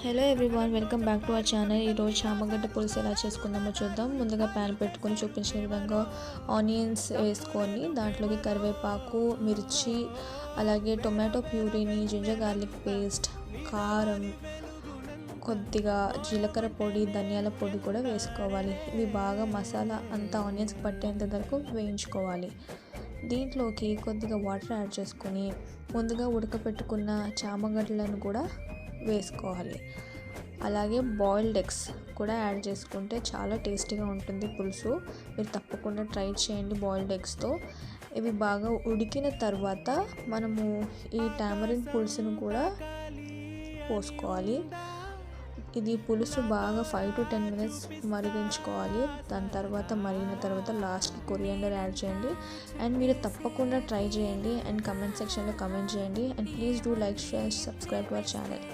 Hello everyone, welcome back to our channel. ఈరోజు చామగడ్డ పులుసు ఎలా చేసుకుందామో చూద్దాం. ముందుగా ప్యాన్ పెట్టుకొని చూపించిన విధంగా ఆనియన్స్ వేసుకొని దాంట్లోకి కరివేపాకు, మిర్చి, అలాగే టొమాటో ప్యూరీని, జింజర్ గార్లిక్ పేస్ట్, కారం, కొద్దిగా జీలకర్ర పొడి, ధనియాల పొడి కూడా వేసుకోవాలి. ఇవి బాగా మసాలా అంతా ఆనియన్స్కి పట్టేంత వరకు వేయించుకోవాలి. దీంట్లోకి కొద్దిగా వాటర్ యాడ్ చేసుకొని ముందుగా ఉడకపెట్టుకున్న చామగడ్డలను కూడా వేసుకోవాలి. అలాగే బాయిల్డ్ ఎగ్స్ కూడా యాడ్ చేసుకుంటే చాలా టేస్టీగా ఉంటుంది పులుసు. మీరు తప్పకుండా ట్రై చేయండి బాయిల్డ్ ఎగ్స్తో. ఇవి బాగా ఉడికిన తర్వాత మనము ఈ టామరిన్ పులుసును కూడా పోసుకోవాలి. ఇది పులుసు బాగా 5 to 10 minutes మరిగించుకోవాలి. దాని తర్వాత మరిగిన తర్వాత లాస్ట్కి కొరియాండర్ యాడ్ చేయండి. అండ్ మీరు తప్పకుండా ట్రై చేయండి అండ్ కమెంట్ సెక్షన్లో కమెంట్ చేయండి. And please do like, share, subscribe to our channel.